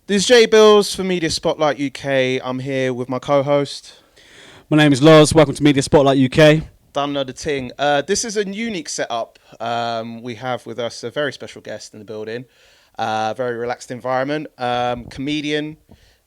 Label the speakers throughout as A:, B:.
A: This is Jay Billz for Media Spotlight UK. I'm here with my co-host.
B: My name is Lozz. Welcome to Media Spotlight UK.
A: Don't know the ting. This is a unique setup. We have with us a very special guest in the building. Very relaxed environment. Comedian,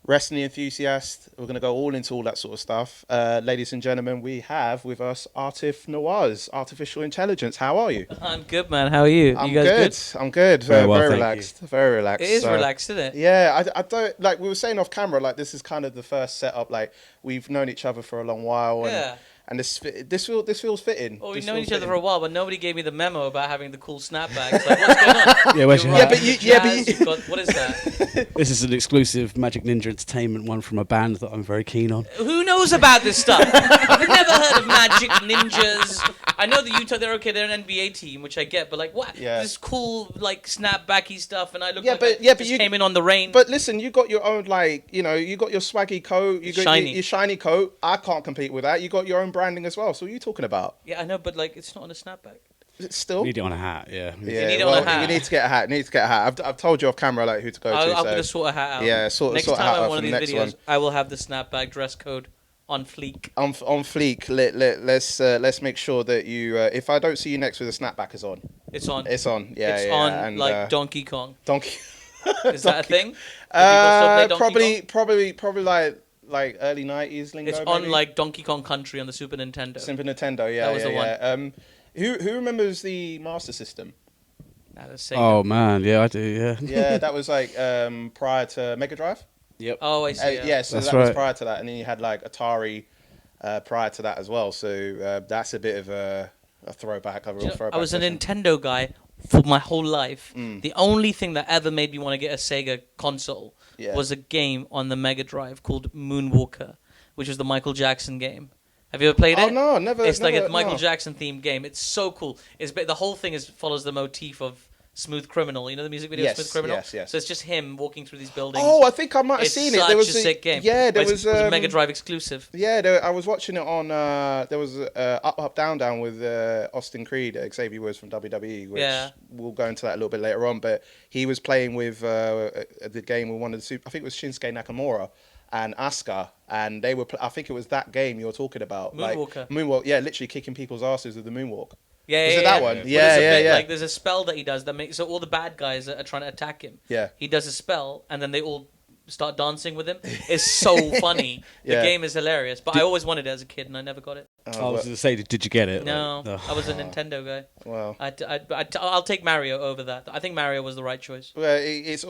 A: wrestling enthusiast. We're going to go all into all that sort of stuff. Ladies and gentlemen, we have with us Aatif Nawaz, Artificial Intelligence. How are you?
C: I'm good, man. How are you?
A: I'm
C: you guys
A: good. I'm good.
B: Very well,
A: very
B: thank
A: relaxed. Very relaxed.
C: It is relaxed, isn't it?
A: Yeah, I don't like we were saying off camera. Like this is kind of the first setup. Like we've known each other for a long while. And,
C: Yeah.
A: And this feels fitting.
C: Well, we've
A: This
C: known
A: feels
C: each other
A: fitting.
C: for a while, but nobody gave me the memo about having the cool snapbacks. Like, what's going on?
B: Yeah, where's your
C: You're
B: hat?
C: right.
A: Yeah, but you-
C: Jazz, you've got, what is that?
B: This is an exclusive Magic Ninja Entertainment one from a band that I'm very keen on.
C: Who knows about this stuff? I've never heard of Magic Ninjas. I know that Utah, they're an NBA team, which I get, but like, what?
A: Yeah.
C: This cool, like, snapbacky stuff, and I look
A: Yeah,
C: like
A: but-
C: I
A: yeah, but
C: just
A: you-
C: came in on the rain.
A: But listen, you got your own you got your swaggy coat, you got
C: Shiny.
A: your shiny coat. I can't compete with that. You got your own branding as well. So what are you talking about?
C: Yeah, I know, but like, it's not on a snapback.
A: Is it still?
B: Need it on a hat, yeah.
A: Yeah,
C: need it on a hat.
A: You need to get a hat. I've told you off camera like who to go to.
C: I'm
A: So
C: going to sort a hat out.
A: yeah, sort
C: Next
A: a
C: time
A: hat
C: I'm
A: out
C: one
A: for
C: of
A: the
C: these
A: next
C: videos,
A: one.
C: I will have the snapback dress code on fleek.
A: On fleek. Let's make sure that you. If I don't see you next with a snapback is on.
C: It's on.
A: It's on. Yeah,
C: it's
A: yeah.
C: on
A: And,
C: like Donkey Kong.
A: Donkey.
C: Is that a thing? Do people still play Donkey
A: Probably
C: Kong?
A: like early 90s lingo.
C: It's on
A: maybe?
C: like Donkey Kong Country on the Super Nintendo.
A: Super Nintendo. Yeah,
C: That was
A: yeah,
C: the
A: yeah.
C: one.
A: Who remembers the Master System?
C: Nah, that's Sega.
B: Oh, man, yeah, I do, yeah.
A: Yeah, that was like prior to Mega Drive.
B: Yep.
C: Oh, I see.
A: Yeah, so
B: That's
A: that was
B: right.
A: prior to that, and then you had like Atari prior to that as well. So that's a bit of a throwback, a real
C: Do you know,
A: throwback.
C: I was a
A: session.
C: Nintendo guy for my whole life.
A: Mm.
C: The only thing that ever made me want to get a Sega console
A: Yeah.
C: was a game on the Mega Drive called Moonwalker, which was the Michael Jackson game. Have you ever played
A: Oh
C: it?
A: no, never.
C: It's like
A: never,
C: a Michael
A: no.
C: Jackson themed game. It's so cool. The whole thing follows the motif of Smooth Criminal. You know the music video
A: Yes,
C: Smooth Criminal?
A: yes.
C: So it's just him walking through these buildings.
A: Oh, I think I might have
C: It's
A: seen it.
C: such
A: There was
C: a sick game.
A: Yeah, there
C: But
A: was.
C: it was a Mega Drive exclusive.
A: Yeah, I was watching it on. There was Up Up Down Down with Austin Creed, Xavier Woods from WWE, which
C: Yeah.
A: we'll go into that a little bit later on. But he was playing with the game with one of the I think it was Shinsuke Nakamura and Asuka, and they were. I think it was that game you were talking about,
C: Moonwalker.
A: Like, Moonwalk. Yeah, literally kicking people's asses with the moonwalk.
C: Yeah,
A: Was
C: yeah,
A: it that
C: yeah.
A: one?
C: Well,
A: Yeah,
C: there's a
A: yeah,
C: bit,
A: yeah.
C: Like there's a spell that he does that makes so all the bad guys that are trying to attack him.
A: Yeah.
C: He does a spell and then they all start dancing with him. It's so funny. The
A: Yeah.
C: game is hilarious. But I always wanted it as a kid and I never got it.
B: I was
A: well,
B: going to say, did you get it?
C: No,
B: Like,
C: I was a Nintendo guy.
A: well,
C: I'll take Mario over that. I think Mario was the right choice.
A: it's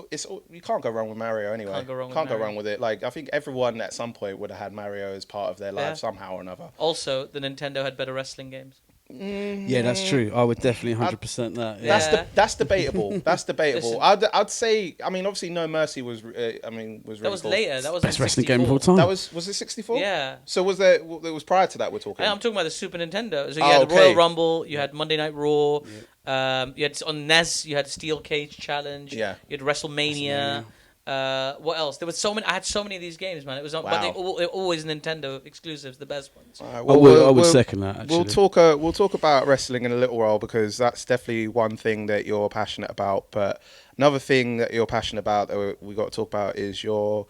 A: you can't go wrong with Mario anyway.
C: Can't go wrong with
A: Can't go
C: Mario.
A: wrong with it. Like I think everyone at some point would have had Mario as part of their life
C: Yeah.
A: somehow or another.
C: Also, the Nintendo had better wrestling games.
B: yeah, that's true. I would definitely 100% that. Yeah.
A: That's debatable. That's debatable.
C: Listen.
A: I'd say. I mean, obviously, No Mercy was. Was
C: That
A: really
C: was
A: cool.
C: later. That was
B: Best
C: on
B: wrestling
C: 64.
B: game of all time.
A: That was it 64?
C: Yeah.
A: So was there? It was prior to that. We're talking.
C: I'm talking about the Super Nintendo. So you
A: Oh,
C: had
A: okay.
C: Royal Rumble, you had Monday Night Raw, you had on NES, you had Steel Cage Challenge,
A: Yeah.
C: you had WrestleMania. What else? There was so many. I had so many of these games, man. It was, but
A: Wow.
C: they're always Nintendo exclusives, the best ones.
A: All right,
B: I would second that, actually.
A: We'll talk about wrestling in a little while because that's definitely one thing that you're passionate about. But another thing that you're passionate about that we got to talk about is your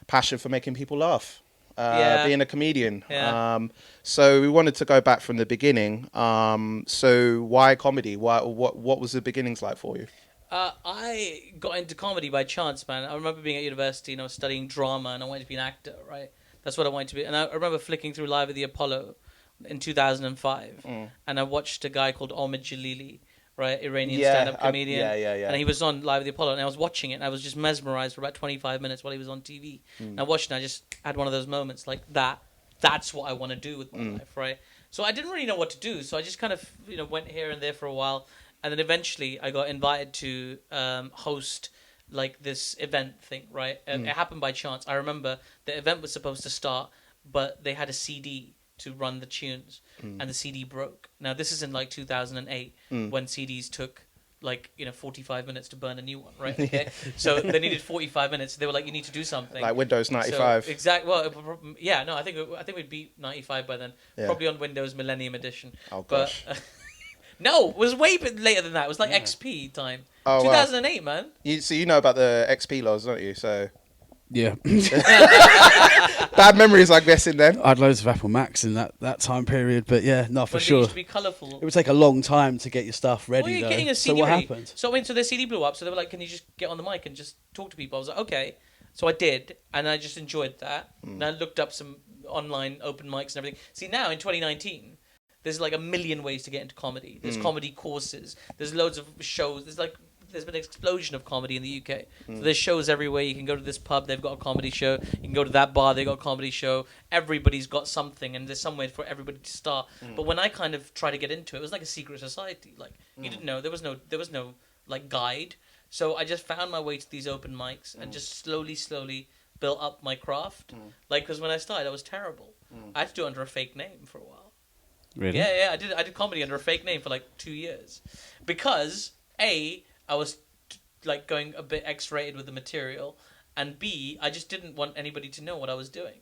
A: passion for making people laugh. Being a comedian.
C: Yeah.
A: So we wanted to go back from the beginning. So why comedy? What was the beginnings like for you?
C: I got into comedy by chance, man. I remember being at university and I was studying drama and I wanted to be an actor, right? That's what I wanted to be. And I remember flicking through Live at the Apollo in 2005 and I watched a guy called Omid Jalili, right? Iranian stand-up comedian.
A: Yeah.
C: And he was on Live at the Apollo and I was watching it and I was just mesmerized for about 25 minutes while he was on TV. And I watched it and I just had one of those moments like that. That's what I want to do with my life, right? So I didn't really know what to do. So I just kind of, went here and there for a while. And then eventually I got invited to host like this event thing, right? It happened by chance. I remember the event was supposed to start, but they had a CD to run the tunes and the CD broke. Now this is in like 2008 when CDs took like 45 minutes to burn a new one, right? Okay, so they needed 45 minutes. They were like, you need to do something.
A: Like Windows 95.
C: So, exactly. Well, yeah. No, I think we'd beat 95 by then.
A: Yeah.
C: Probably on Windows Millennium Edition.
A: Oh gosh.
C: But, no, it was way later than that. It was like XP time.
A: Oh, wow.
C: 2008, man.
A: So you know about the XP laws, don't you? So
B: Yeah.
A: Bad memories, I'm guessing. Then
B: I had loads of Apple Macs in that time period, but yeah, no, for
C: When they
B: sure.
C: used to be colourful.
B: It would take a long time to get your stuff ready,
C: Well, you're
B: though.
C: getting a
B: So
C: CD
B: what
C: ready.
B: happened?
C: So I mean, so their CD blew up. So they were like, "Can you just get on the mic and just talk to people?" I was like, "Okay." So I did, and I just enjoyed that. And I looked up some online open mics and everything. See, now in 2019, there's like a million ways to get into comedy. There's comedy courses. There's loads of shows. There's been an explosion of comedy in the UK. So there's shows everywhere. You can go to this pub, they've got a comedy show. You can go to that bar, they've got a comedy show. Everybody's got something, and there's somewhere for everybody to start. But when I kind of tried to get into it, it was like a secret society. Like you didn't know, there was no like guide. So I just found my way to these open mics and just slowly built up my craft. Like, because when I started, I was terrible. I had to do it under a fake name for a while.
B: Really?
C: Yeah, I did comedy under a fake name for like 2 years, because I was like going a bit X-rated with the material, and B, I just didn't want anybody to know what I was doing.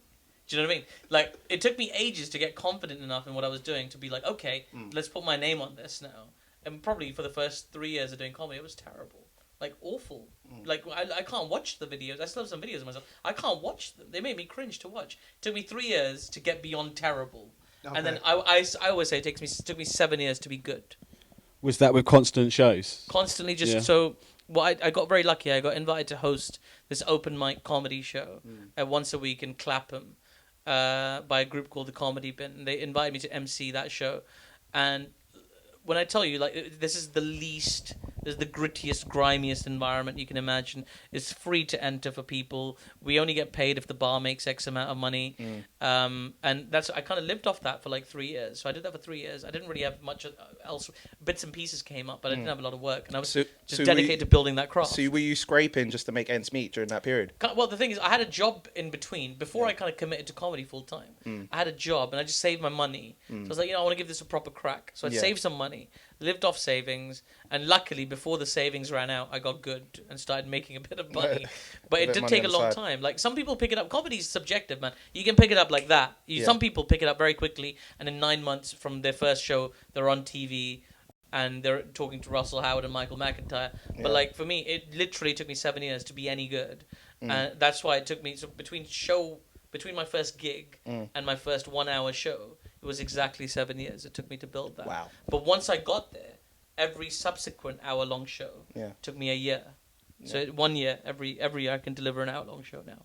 C: Do you know what I mean? Like, it took me ages to get confident enough in what I was doing to be like, okay, let's put my name on this now. And probably for the first 3 years of doing comedy, it was terrible. Like, awful. Like, I can't watch the videos. I still have some videos of myself. I can't watch them. They made me cringe to watch. It took me 3 years to get beyond terrible. Okay. And then I always say it took me 7 years to be good.
B: Was that with constant shows?
C: Constantly so... Well, I got very lucky. I got invited to host this open mic comedy show once a week in Clapham by a group called the Comedy Bin. And they invited me to MC that show. And when I tell you, like, this is the grittiest, grimiest environment you can imagine. It's free to enter for people. We only get paid if the bar makes X amount of money. And I kind of lived off that for like 3 years. So I did that for 3 years. I didn't really have much else. Bits and pieces came up, but I didn't have a lot of work. And I was dedicated to building that craft.
A: So were you scraping just to make ends meet during that period?
C: Well, the thing is, I had a job in between. Before I kind of committed to comedy full time, I had a job, and I just saved my money. So I was like, I want to give this a proper crack. So I'd saved some money, lived off savings, and luckily, before the savings ran out, I got good and started making a bit of money. But it did take a long time. Like, some people pick it up. Comedy is subjective, man. You can pick it up like that. Some people pick it up very quickly, and in 9 months from their first show, they're on TV, and they're talking to Russell Howard and Michael McIntyre. But like, for me, it literally took me 7 years to be any good. And that's why it took me... So between my first gig and my first 1 hour show, it was exactly 7 years it took me to build that.
A: Wow.
C: But once I got there, every subsequent hour-long show took me a year. So 1 year, every year I can deliver an hour-long show now.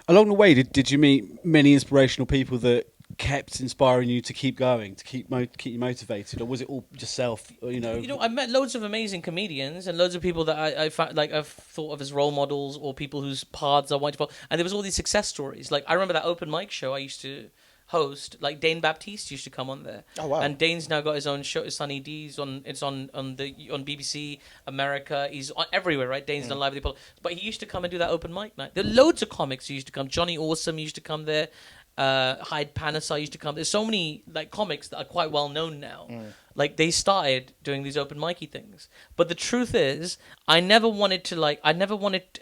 B: Along the way, did you meet many inspirational people that kept inspiring you to keep going, to keep you motivated, or was it all yourself?
C: I met loads of amazing comedians and loads of people that I found, like, I've thought of as role models, or people whose paths I wanted to follow. And there was all these success stories. Like, I remember that open mic show I used to host. Like, Dane Baptiste used to come on there. Oh wow! And Dane's now got his own show, Sunny D's on BBC America. He's on everywhere, right? Dane's done live with people, but he used to come and do that open mic night. There are loads of comics who used to come. Johnny Awesome used to come there. Hyde Panesar used to come. There's so many like comics that are quite well known now. Like, they started doing these open micy things. But the truth is, I never wanted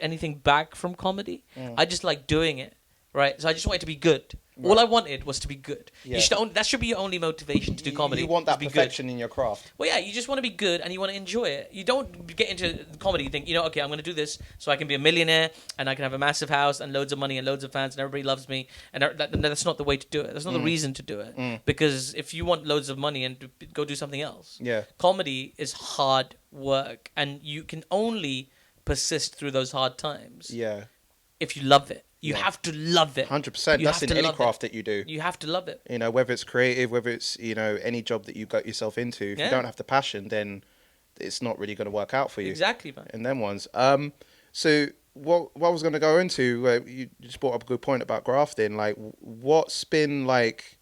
C: anything back from comedy. I just like doing it, right? So I just wanted to be good. Right. All I wanted was to be good. Yeah. That should be your only motivation to do comedy.
A: You want that perfection in your craft.
C: Well, yeah, you just want to be good and you want to enjoy it. You don't get into comedy and think, okay, I'm going to do this so I can be a millionaire and I can have a massive house and loads of money and loads of fans and everybody loves me. And that's not the way to do it. That's not the reason to do it. Because if you want loads of money, and go do something else. Yeah. Comedy is hard work, and you can only persist through those hard times. Yeah. If you love it. You have to love it.
A: 100%. That's in any craft that you do.
C: You have to love it.
A: Whether it's creative, whether it's, any job that you got yourself into. If you don't have the passion, then it's not really going to work out for you.
C: Exactly, man.
A: In them ones. So what I was going to go into, you just brought up a good point about grafting. Like, what's been like...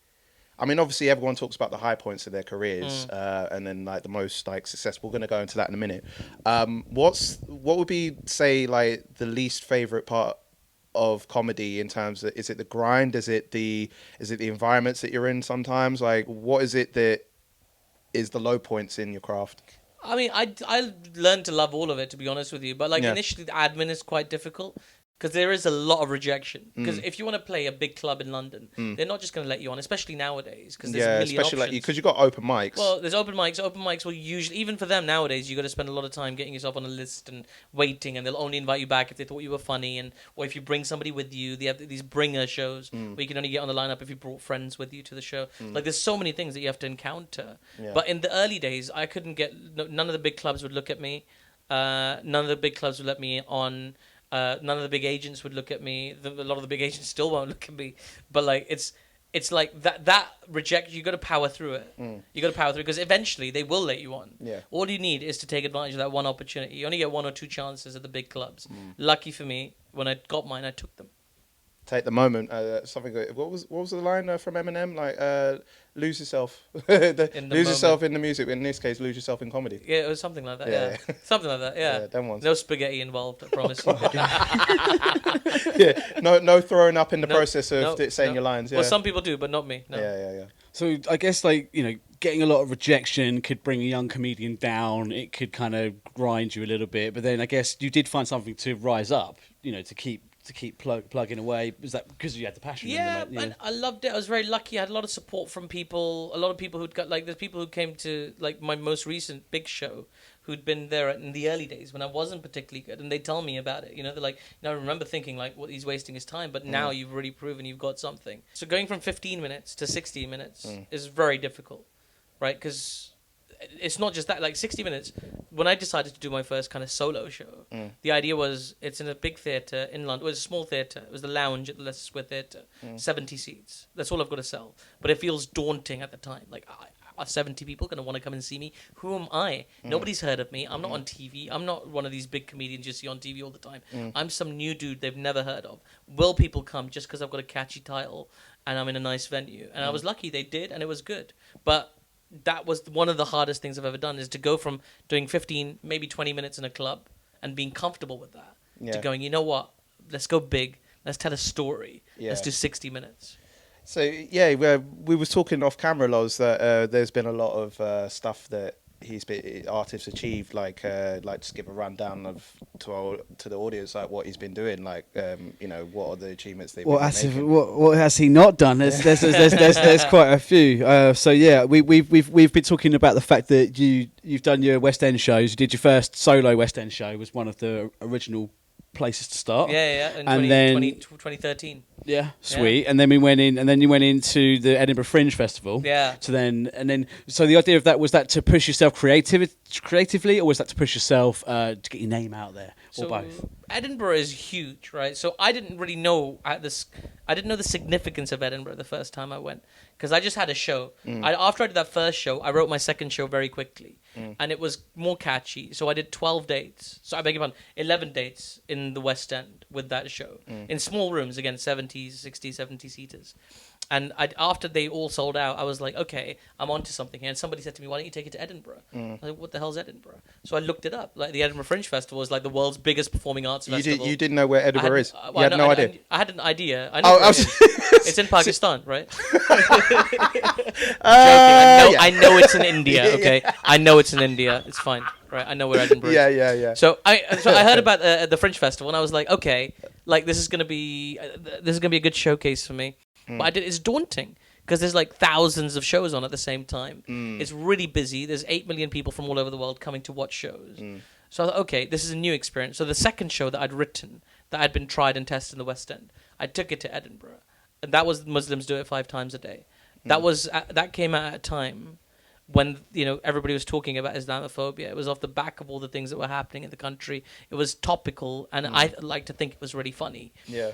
A: I mean, obviously, everyone talks about the high points of their careers, and then like the most like successful. We're going to go into that in a minute. What would be, say, like the least favorite part of comedy in terms of, is it the grind? Is it the environments that you're in sometimes? Like, what is it that is the low points in your craft?
C: I mean, I learned to love all of it, to be honest with you. But like initially, the admin is quite difficult Because there is a lot of rejection. Because if you want to play a big club in London, they're not just going to let you on, especially nowadays. Because there's a million
A: especially
C: options.
A: because you've got open mics.
C: Well, there's open mics. Open mics will usually, even for them nowadays, you got to spend a lot of time getting yourself on a list and waiting, and they'll only invite you back if they thought you were funny, or if you bring somebody with you. They have these bringer shows where you can only get on the lineup if you brought friends with you to the show. Like, there's so many things that you have to encounter.
A: Yeah.
C: But in the early days, I couldn't get. None of the big clubs would look at me. None of the big clubs would let me on. None of the big agents would look at me. A lot of the big agents still won't look at me. But like it's like that reject. You got to power through it. You got to power through because eventually they will let you on.
A: Yeah.
C: All you need is to take advantage of that one opportunity. You only get 1 or 2 chances at the big clubs. Lucky for me, when I got mine, I took them.
A: Take the moment. Something. What was the line from Eminem? Like, lose yourself. Lose yourself in the music. In this case, lose yourself in comedy.
C: Yeah, it was something like that. Yeah, something like that. Yeah,
A: them ones.
C: No spaghetti involved. I promise you.
A: No throwing up in the process of saying your lines. Yeah.
C: Well, some people do, but not me. No.
A: Yeah.
B: So I guess, like, you know, getting a lot of rejection could bring a young comedian down. It could kind of grind you a little bit. But then I guess you did find something to rise up, you know, to keep plugging away. Was that because you had the passion?
C: Yeah, and I loved it. I was very lucky. I had a lot of support from people. A lot of people who'd got, like, there's people who came to, like, my most recent big show who'd been there in the early days when I wasn't particularly good, and they tell me about it. You know, they're like, I remember thinking, like, what, he's wasting his time, but now you've really proven you've got something. So going from 15 minutes to 60 minutes is very difficult, right? Because it's not just that. Like, 60 minutes, when I decided to do my first kind of solo show, the idea was it's in a big theatre in London. It was a small theatre. It was the Lounge at the Leicester Square Theatre. 70 seats. That's all I've got to sell. But it feels daunting at the time. Like, are 70 people going to want to come and see me? Who am I? Nobody's heard of me. I'm not on TV. I'm not one of these big comedians you see on TV all the time. I'm some new dude they've never heard of. Will people come just because I've got a catchy title and I'm in a nice venue? And I was lucky they did, and it was good. But that was one of the hardest things I've ever done, is to go from doing 15, maybe 20 minutes in a club and being comfortable with that to going, you know what, let's go big, let's tell a story, let's do 60 minutes.
A: So yeah, we was talking off camera, Lozz, that there's been a lot of stuff that Aatif's achieved, like just give a rundown of to the audience, like what he's been doing, like you know, what are the achievements they've been making.
B: What has he not done? There's quite a few. So yeah, we've been talking about the fact that you've done your West End shows. You did your first solo West End show, was one of the original places to start.
C: Yeah, in 2013.
B: Yeah, sweet. Yeah. And then you went into the Edinburgh Fringe Festival.
C: Yeah.
B: So the idea of that, was that to push yourself creatively, or was that to push yourself to get your name out there, or both?
C: Edinburgh is huge, right? So I didn't really know I didn't know the significance of Edinburgh the first time I went, because I just had a show. After I did that first show, I wrote my second show very quickly, and it was more catchy. So I did 12 dates. So I beg your pardon, 11 dates in the West End with that show, in small rooms, again, 60, 70 seaters. And after they all sold out, I was like, okay, I'm onto something here. And somebody said to me, why don't you take it to Edinburgh? I was like, what the hell's Edinburgh? So I looked it up. Like, the Edinburgh Fringe Festival is like the world's biggest performing arts festival.
A: You didn't know where Edinburgh is? You had no idea?
C: I had an idea. I know it's in Pakistan, right? I know it's in India, okay? I know it's in India. It's fine. Right, I know where Edinburgh is.
A: Yeah.
C: So I heard about the Fringe Festival, and I was like, okay, like, this is gonna be a good showcase for me. But it's daunting, because there's like thousands of shows on at the same time. It's really busy. There's 8 million people from all over the world coming to watch shows. So I thought, okay, this is a new experience. So the second show that I'd written, that had been tried and tested in the West End, I took it to Edinburgh, and that was Muslims Do It 5 Times a Day. That came out at a time when, you know, everybody was talking about Islamophobia. It was off the back of all the things that were happening in the country. It was topical, and I like to think it was really funny.
A: Yeah.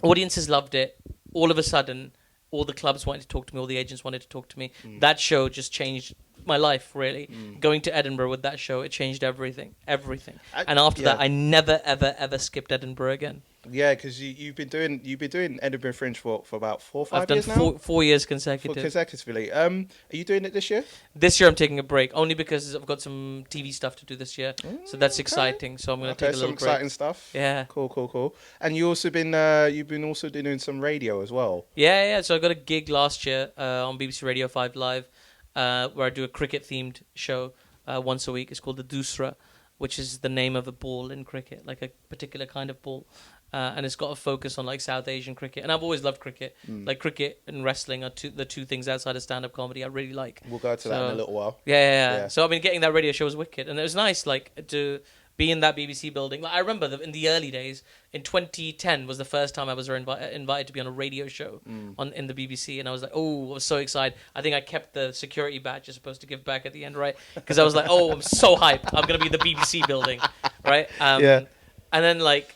C: Audiences loved it. All of a sudden, all the clubs wanted to talk to me, all the agents wanted to talk to me. That show just changed my life, really. Going to Edinburgh with that show, it changed everything. And after that, I never, ever, ever skipped Edinburgh again.
A: Yeah, because you've been doing Edinburgh Fringe for about 4 or 5 years now.
C: I've done 4 years consecutively.
A: Are you doing it this year?
C: This year I'm taking a break, only because I've got some TV stuff to do this year. So that's exciting. So I'm going to take a little break.
A: Some exciting stuff.
C: Yeah.
A: Cool. And you've been also doing some radio as well.
C: Yeah. So I got a gig last year on BBC Radio 5 Live, where I do a cricket themed show once a week. It's called the Dusra, which is the name of a ball in cricket, like a particular kind of ball. and it's got a focus on like South Asian cricket. And I've always loved cricket. Like cricket and wrestling are the two things outside of stand-up comedy I really like.
A: We'll go to that in a little while.
C: Yeah. So I mean, getting that radio show was wicked, and it was nice like to be in that BBC building. Like I remember in the early days, in 2010 was the first time I was invited to be on a radio show in the BBC, and I was like, oh, I was so excited. I think I kept the security badge you're supposed to give back at the end, right? Because I was like, oh, I'm so hyped. I'm gonna be in the BBC building, right? And then like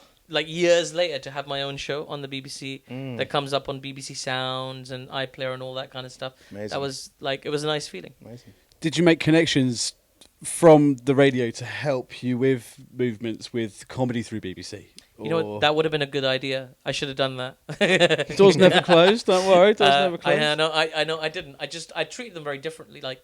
C: years later to have my own show on the BBC that comes up on BBC Sounds and iPlayer and all that kind of stuff.
A: Amazing.
C: That was like, it was a nice feeling.
A: Amazing.
B: Did you make connections from the radio to help you with movements with comedy through BBC?
C: You know what? That would have been a good idea. I should have done that.
B: Doors never closed. Don't worry. Doors never closed.
C: I know. I didn't. I treated them very differently. Like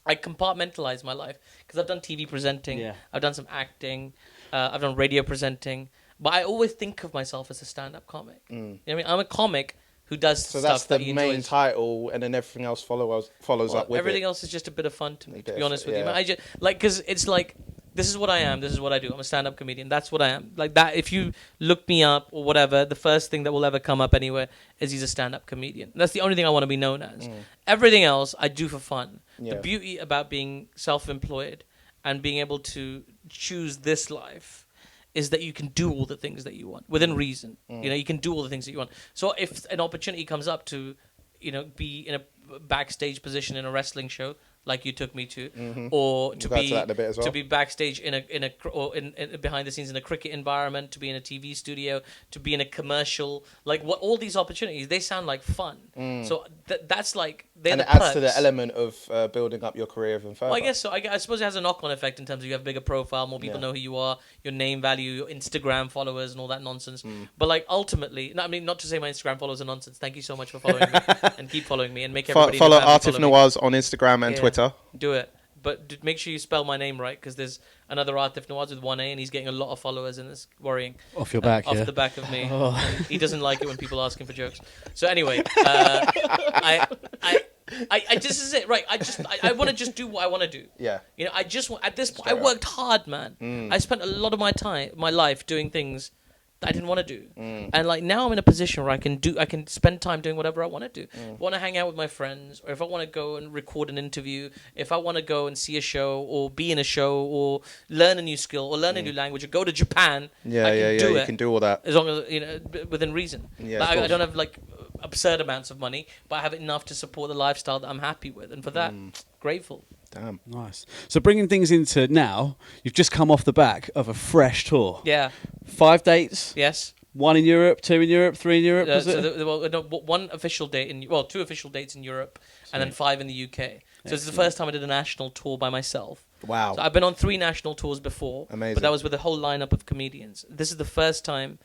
C: I compartmentalized my life because I've done TV presenting.
B: Yeah.
C: I've done some acting. I've done radio presenting. But I always think of myself as a stand-up comic. You know what I mean? I'm a comic who does
A: So
C: stuff
A: that's the
C: that he
A: main
C: enjoys.
A: title, and then everything else follows up with
C: Everything
A: it.
C: else is just a bit of fun to me, to be
A: bit
C: honest
A: of-
C: with you.
A: yeah.
C: Man, I just like because it's like this is what I am. This is what I do. I'm a stand-up comedian. That's what I am. Like that. If you look me up or whatever, the first thing that will ever come up anywhere is he's a stand-up comedian. That's the only thing I want to be known as. Everything else I do for fun.
A: Yeah.
C: The beauty about being self-employed and being able to choose this life is that you can do all the things that you want within reason. You know, you can do all the things that you want. So if an opportunity comes up to, you know, be in a backstage position in a wrestling show like you took me to, or to
A: We'll go
C: be
A: to that in a bit as well.
C: to be backstage in behind the scenes in a cricket environment, to be in a TV studio, to be in a commercial, like what all these opportunities, they sound like fun. So that's like they're
A: And
C: the
A: it adds to
C: perks.
A: the element of building up your career even further.
C: Well, I guess so. I suppose it has a knock-on effect in terms of you have a bigger profile, more people
A: Yeah.
C: know who you are, your name value, your Instagram followers, and all that nonsense. But like ultimately, no, I mean not to say my Instagram followers are nonsense. Thank you so much for following me and keep following me and make everybody
A: Follow
C: in the family
A: Aatif
C: follow me.
A: Nawaz on Instagram and
C: Yeah.
A: Twitter.
C: Do it, but make sure you spell my name right because there's another Aatif Nawaz with one A and he's getting a lot of followers and it's worrying.
B: Off your back,
C: Off
B: yeah.
C: the back of me.
B: Oh.
C: And he doesn't like it when people ask him for jokes. So anyway, I this is it, right? I want to just do what I want to do.
A: Yeah.
C: You know, I just want, at this point, I
A: Straight up.
C: worked hard, man. I spent a lot of my life doing things that I didn't want to do. And like now I'm in a position where I can spend time doing whatever I want to do. If I want to hang out with my friends, or if I want to go and record an interview, if I want to go and see a show or be in a show or learn a new skill or learn a new language or go to Japan,
A: Yeah,
C: I can
A: yeah,
C: do
A: yeah.
C: it
A: You can do all that.
C: as long as, you know, within reason.
A: Yeah,
C: Like,
A: of
C: I
A: course.
C: don't have like absurd amounts of money, but I have enough to support the lifestyle that I'm happy with, and for that, grateful.
A: Damn.
B: Nice. So bringing things into now, you've just come off the back of a fresh tour.
C: Yeah.
B: 5 dates.
C: Yes.
B: 1 in Europe, 2 in Europe, 3 in Europe. Was
C: So
B: it?
C: one official date two official dates in Europe, and then 5 in the UK. So this is the first time I did a national tour by myself.
A: Wow.
C: So I've been on 3 national tours before,
A: Amazing.
C: but that was with a whole lineup of comedians. This is the first time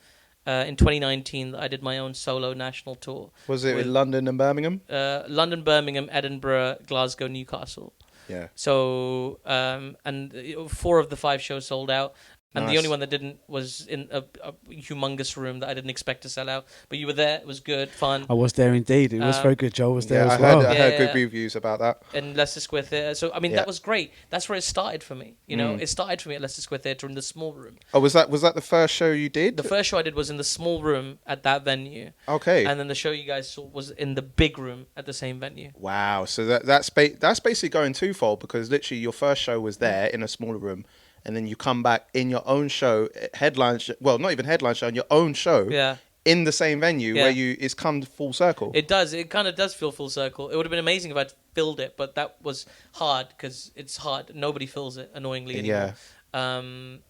C: in 2019 that I did my own solo national tour.
A: Was it
C: with
A: in London and Birmingham?
C: London, Birmingham, Edinburgh, Glasgow, Newcastle.
A: Yeah.
C: So, and 4 of the 5 shows sold out. And
A: Nice.
C: the only one that didn't was in a humongous room that I didn't expect to sell out. But you were there. It was good, fun.
B: I was there indeed. It was very good. Joel was there
A: Yeah,
B: as well.
A: I heard
C: Yeah.
A: good reviews about that.
C: In Leicester Square Theatre. So, I mean,
A: Yeah.
C: that was great. That's where it started for me. You know, it started for me at Leicester Square Theatre in the small room.
A: Oh, was that the first show you did?
C: The first show I did was in the small room at that venue.
A: Okay.
C: And then the show you guys saw was in the big room at the same venue.
A: Wow. So that's basically going twofold, because literally your first show was there in a smaller room, and then you come back in your own show, not even headline show, on your own show,
C: Yeah.
A: in the same venue
C: Yeah.
A: where it's come full circle.
C: It does. It kind of does feel full circle. It would have been amazing if I'd filled it, but that was hard because it's hard. Nobody fills it, annoyingly, anymore.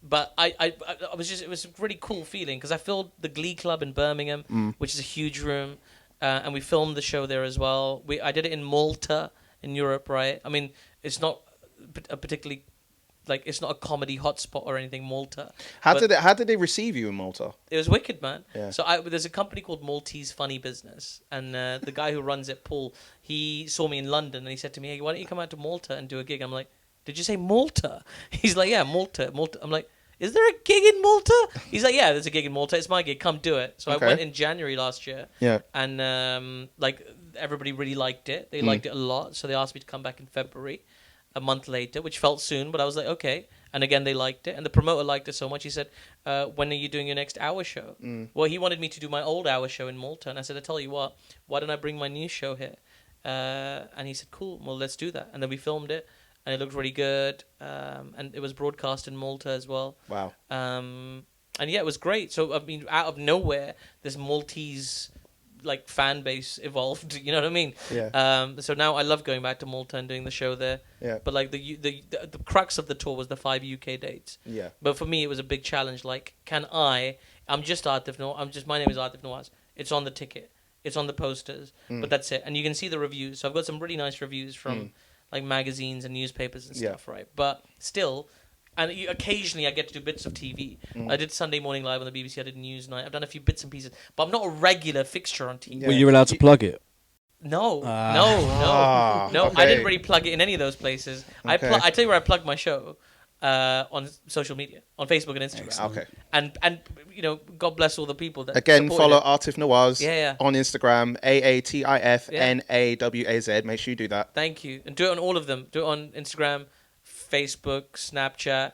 C: But I was just, it was a really cool feeling because I filled the Glee Club in Birmingham, which is a huge room, and we filmed the show there as well. I did it in Malta in Europe, right? I mean, it's not a particularly, like, it's not a comedy hotspot or anything, Malta.
A: How
C: But
A: did they receive you in Malta?
C: it was wicked, man.
A: Yeah.
C: So there's a company called Maltese Funny Business, and the guy who runs it, Paul, he saw me in London, and he said to me, "Hey, why don't you come out to Malta and do a gig?" I'm like, "Did you say Malta?" He's like, "Yeah, Malta." I'm like, "Is there a gig in Malta?" He's like, "Yeah, there's a gig in Malta. It's my gig. Come do it." So
A: Okay.
C: I went in January last year.
A: Yeah.
C: And like everybody really liked it. They liked it a lot, so they asked me to come back in February, a month later, which felt soon, but I was like, okay. And again, they liked it. And the promoter liked it so much, he said, when are you doing your next hour show? Well, he wanted me to do my old hour show in Malta. And I said, I tell you what, why don't I bring my new show here? And he said, cool, well, let's do that. And then we filmed it. And it looked really good. And it was broadcast in Malta as well.
A: Wow.
C: And yeah, it was great. So, I mean, out of nowhere, this Maltese like fan base evolved. You know what I mean?
A: Yeah.
C: So now I love going back to Malta and doing the show there.
A: Yeah.
C: But like the crux of the tour was the 5 UK dates.
A: Yeah.
C: But for me, it was a big challenge. Like, I'm just Aatif Nawaz. My name is Aatif Nawaz. It's on the ticket. It's on the posters. But that's it. And you can see the reviews. So I've got some really nice reviews from like magazines and newspapers and stuff, right? But still. And occasionally I get to do bits of TV. I did Sunday Morning Live on the BBC. I did Newsnight. I've done a few bits and pieces. But I'm not a regular fixture on TV.
B: Were you allowed to plug it?
C: No.
A: Okay.
C: I didn't really plug it in any of those places.
A: Okay.
C: I tell you where I plugged my show. On social media, on Facebook and Instagram.
A: Okay.
C: And you know, God bless all the people that
A: Again,
C: supported
A: follow
C: it.
A: Aatif Nawaz
C: Yeah.
A: on Instagram, AATIFNAWAZ. Make sure you do that.
C: Thank you. And do it on all of them. Do it on Instagram, Facebook, Snapchat,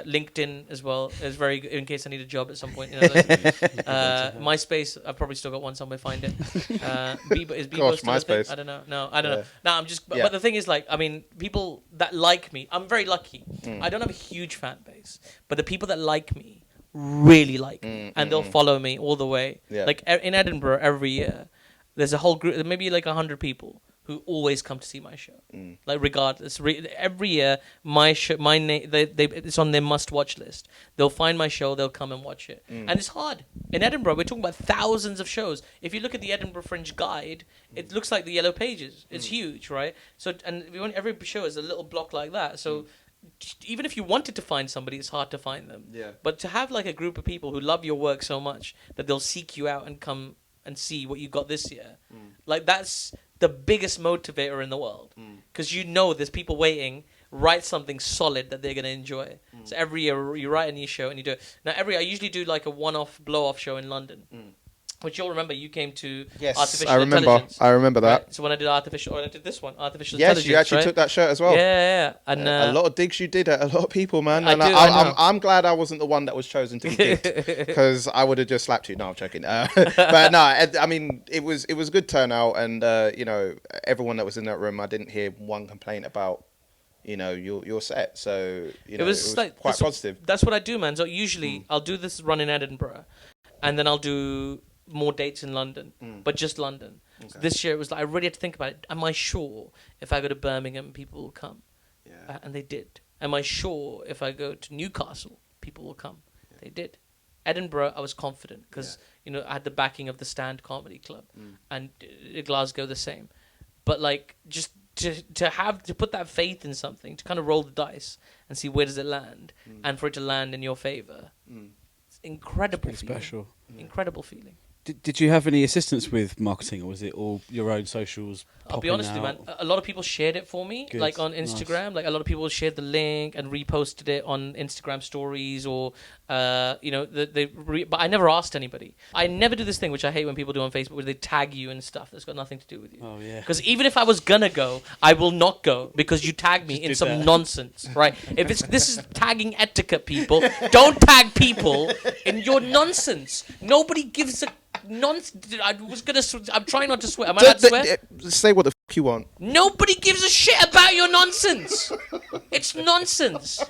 C: LinkedIn as well. It's very good in case I need a job at some point. You know, MySpace, I've probably still got one somewhere. Find it. Bebo, is Bebo
A: Gosh,
C: still a thing?
A: MySpace.
C: I don't know. No, I don't know. No, I'm just.
A: Yeah.
C: But the thing is, like, I mean, people that like me, I'm very lucky. I don't have a huge fan base, but the people that like me really like me, and they'll follow me all the way.
A: Yeah.
C: Like in Edinburgh, every year, there's a whole group, maybe like 100 people who always come to see my show. Like regardless, every year my name, it's on their must-watch list. They'll find my show, they'll come and watch it, and it's hard. In Edinburgh, we're talking about thousands of shows. If you look at the Edinburgh Fringe guide, it looks like the Yellow Pages. It's huge, right? So, and every show is a little block like that. So. Even if you wanted to find somebody, it's hard to find them.
A: Yeah.
C: But to have like a group of people who love your work so much that they'll seek you out and come and see what you got this year, like that's the biggest motivator in the world. Because you know there's people waiting. Write something solid that they're going to enjoy. So every year you write a new show and you do it. Now I usually do like a one-off blow-off show in London. Which you'll remember, you came to Artificial
A: I remember.
C: Intelligence.
A: I remember that.
C: Right? So when I did I did this one, Artificial
A: Yes,
C: Intelligence.
A: you actually
C: right?
A: took that shirt as well.
C: Yeah. And
A: a lot of digs you did at a lot of people, man.
C: I
A: And
C: do, I know.
A: I'm glad I wasn't the one that was chosen to be digged, because I would have just slapped you. No, I'm joking. But no, I mean, it was a good turnout, and you know, everyone that was in that room, I didn't hear one complaint about, you know, your set. So you know, it was
C: like,
A: quite positive.
C: That's what I do, man. So usually I'll do this run in Edinburgh, and then I'll do more dates in London, but just London. Okay. So this year it was like I really had to think about it. Am I sure if I go to Birmingham, people will come? Yeah. And they did. Am I sure if I go to Newcastle, people will come? Yeah. They did. Edinburgh, I was confident because you know I had the backing of the Stand Comedy Club, and Glasgow the same. But like just to put that faith in something, to kind of roll the dice and see where does it land, and for it to land in your favor, it's incredible.
B: It's pretty special.
C: Incredible feeling.
B: Did you have any assistance with marketing, or was it all your own socials?
C: I'll be honest with you, man. A lot of people shared it for me,
B: Good.
C: like on Instagram. Nice. Like a lot of people shared the link and reposted it on Instagram stories, or you know, but I never asked anybody. I never do this thing which I hate when people do on Facebook, where they tag you and stuff that's got nothing to do with you.
B: Oh yeah.
C: Because even if I was gonna go, I will not go because you tagged me in some nonsense, right? If this is tagging etiquette, people, don't tag people in your nonsense. Nobody gives a I'm trying not to swear. Am I not swear?
A: Say what the f you want.
C: Nobody gives a shit about your nonsense. It's nonsense.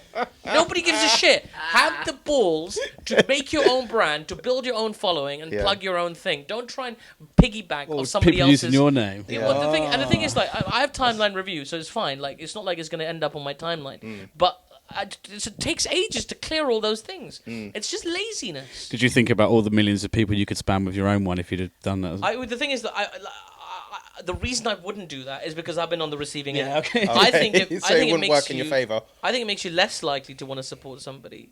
C: Nobody gives a shit. Have the balls to make your own brand, to build your own following, and plug your own thing. Don't try and piggyback on somebody
B: people
C: else's.
B: using your name.
C: Yeah. Well, the thing is, like, I have timeline review, so it's fine. Like, it's not like it's going to end up on my timeline. But it takes ages to clear all those things. It's just laziness.
B: Did you think about all the millions of people you could spam with your own one if you'd have done that?
C: The thing is that the reason I wouldn't do that is because I've been on the receiving end.
B: Okay.
C: I think it
A: wouldn't
C: makes
A: work in your favour.
C: I think it makes you less likely to want to support somebody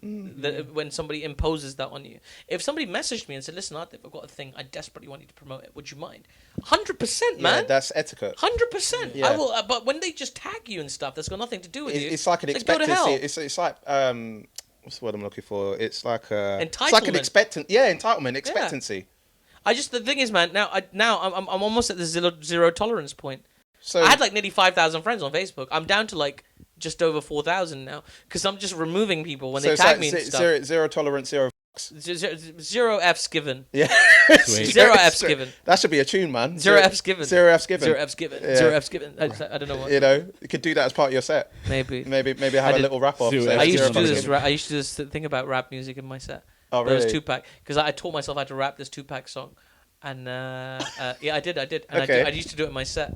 C: when somebody imposes that on you. If somebody messaged me and said, "Listen, Aatif, I've got a thing. I desperately want you to promote it. Would you mind?" 100%, man.
A: Yeah, that's etiquette.
C: 100%.
A: Yeah.
C: I will. But when they just tag you and stuff, that's got nothing to do with you.
A: It's like an expectancy. It's like what's the word I'm looking for? It's like
C: entitlement.
A: It's like an entitlement, expectancy.
C: Yeah. The thing is, man. Now I'm almost at the zero tolerance point.
A: So
C: I had like nearly 5,000 friends on Facebook. I'm down to like just over 4,000 now because I'm just removing people when
A: So
C: they
A: it's
C: tag
A: like
C: me and stuff.
A: zero tolerance, zero.
C: Zero F's given.
A: Yeah.
B: Sweet.
C: Zero F's given.
A: That should be a tune, man.
C: Zero F's given.
A: Zero F's given.
C: Zero F's given.
A: Yeah.
C: Zero F's given. I don't know what.
A: You know, you could do that as part of your set.
C: Maybe.
A: Maybe have a little rap off.
B: Zero
A: say,
B: F's
C: I used
A: zero
C: to do
A: F's
C: this.
A: given.
C: I used to do this thing about rap music in my set.
A: Oh,
C: There was
A: really?
C: Tupac because I taught myself how to rap this Tupac song, and yeah, I did, and
A: Okay.
C: I used to do it in my set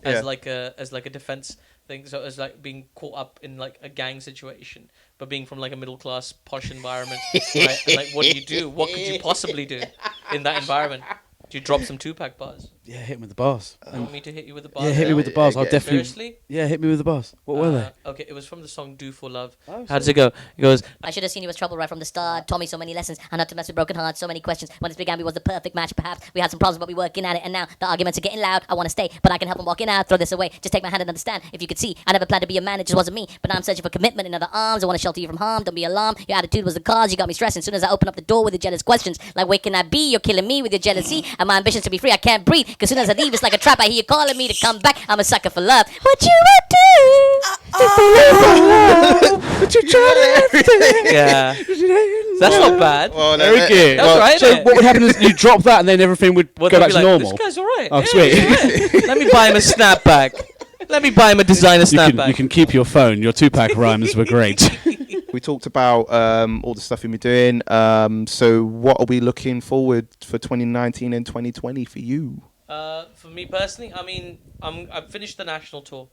C: as like a defense thing. So it was like being caught up in like a gang situation, but being from like a middle class posh environment. Right? And, like, what do you do? What could you possibly do in that environment? Do you drop some Tupac bars?
B: Yeah, hit me with the bars.
C: You want me to hit you with the bars?
B: Yeah, hit me with the bars. I'll
A: Yeah,
B: definitely.
C: Seriously?
B: Yeah, hit me with the bars. What were they?
C: Okay, it was from the song "Do for Love."
B: Oh,
C: How does it go? It goes,
D: I should have seen you as trouble right from the start. Taught me so many lessons, how not to mess with broken hearts. So many questions. When this began, we was the perfect match. Perhaps we had some problems, but we working at it. And now the arguments are getting loud. I want to stay, but I can help them walking out. Throw this away. Just take my hand and understand. If you could see, I never planned to be a man. It just wasn't me. But now I'm searching for commitment in other arms. I want to shelter you from harm. Don't be alarmed. Your attitude was the cause. You got me stressing. Soon as I open up the door with the jealous questions, like where can I be? You're killing me with your jealousy. And my ambitions to be free. I can't breathe. Cause soon as I leave, it's like a trap. I hear you calling me to come back. I'm a sucker for love. What you would do? If you live for love. But you try everything.
C: yeah, that's not bad.
A: Well,
B: Very good.
C: That's right,
B: So
C: isn't it?
B: what would happen is you drop that and then everything would
C: Well,
B: go
C: they'll
B: back
C: be
B: to
C: like,
B: normal.
C: This guy's alright.
B: Oh,
C: Yeah,
B: sweet.
C: he's all right. Let me buy him a snapback. Let me buy him a designer snapback.
B: You can keep your phone. Your Tupac rhymes were great.
A: We talked about all the stuff you've been doing. So what are we looking forward for 2019 and 2020 for you?
C: For me personally, I mean, I've finished the national tour,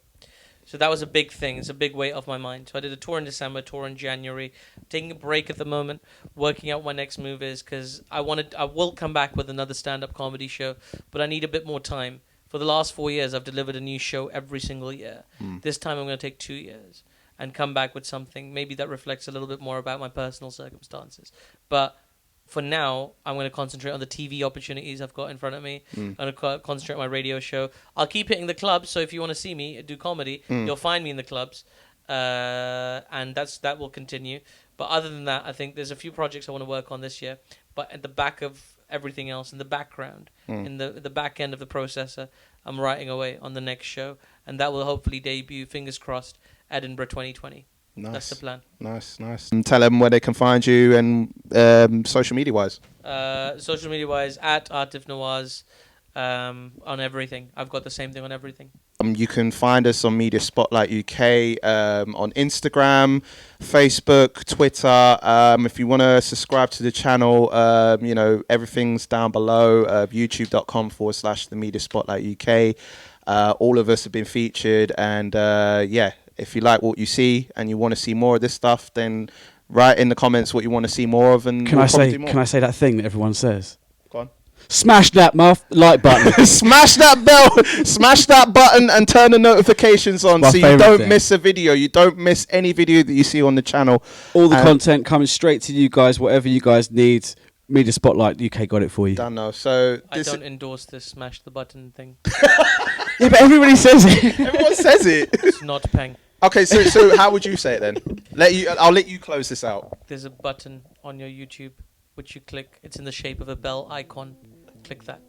C: so that was a big thing. It's a big weight off my mind. So I did a tour in December, tour in January. I'm taking a break at the moment, working out what my next move is because I will come back with another stand-up comedy show, but I need a bit more time. For the last 4 years, I've delivered a new show every single year. This time, I'm going to take 2 years and come back with something maybe that reflects a little bit more about my personal circumstances, but. For now, I'm going to concentrate on the TV opportunities I've got in front of me. I'm going to concentrate on my radio show. I'll keep hitting the clubs, so if you want to see me do comedy, you'll find me in the clubs. And that will continue. But other than that, I think there's a few projects I want to work on this year. But at the back of everything else, in the background, in the back end of the processor, I'm writing away on the next show. And that will hopefully debut, fingers crossed, Edinburgh 2020.
A: Nice.
C: That's the plan.
A: Nice. And tell them where they can find you and social media wise.
C: Social media wise, at Aatif Nawaz on everything. I've got the same thing on everything.
A: You can find us on Media Spotlight UK on Instagram, Facebook, Twitter. If you want to subscribe to the channel, everything's down below. YouTube.com/The Media Spotlight UK. All of us have been featured, and if you like what you see and you want to see more of this stuff, then write in the comments what you want to see more of, and
B: Can
A: we'll
B: I
A: probably
B: say?
A: do more.
B: Can I say that thing that everyone says?
A: Go on.
B: Smash that like button.
A: Smash that bell, smash that button, and turn the notifications on
B: My
A: so you
B: favourite
A: don't
B: thing.
A: miss a video. You don't miss any video that you see on the channel.
B: All the
A: And-
B: content coming straight to you guys. Whatever you guys need, Media Spotlight UK got it for you.
A: Done now. So
C: I don't endorse this smash the button thing.
B: Yeah, but everybody says it.
A: everyone says it.
C: It's not peng.
A: Okay, so how would you say it then? I'll let you close this out.
C: There's a button on your YouTube which you click. It's in the shape of a bell icon. Click that.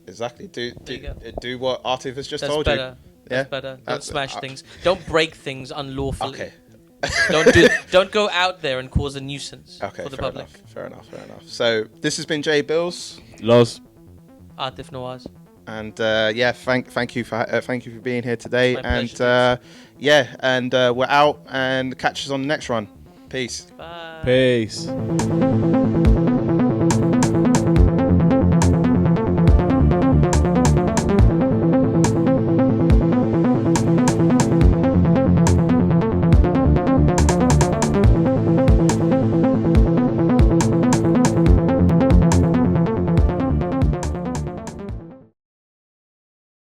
A: Exactly.
C: There you go.
A: Do what Aatif has just
C: That's
A: told
C: better. That's
A: Yeah?
C: better. Don't
A: That's-
C: smash things. Don't break things unlawfully.
A: you.
C: Don't go out there and cause a nuisance
A: Okay.
C: for the
A: Fair
C: public.
A: enough. Fair enough. So this has been Jay Billz,
B: Lozz.
C: Aatif Nawaz.
A: and thank you for being here today.
C: It's my
A: And
C: pleasure,
A: we're out, and catch us on the next run. Peace.
C: Bye.
B: Peace.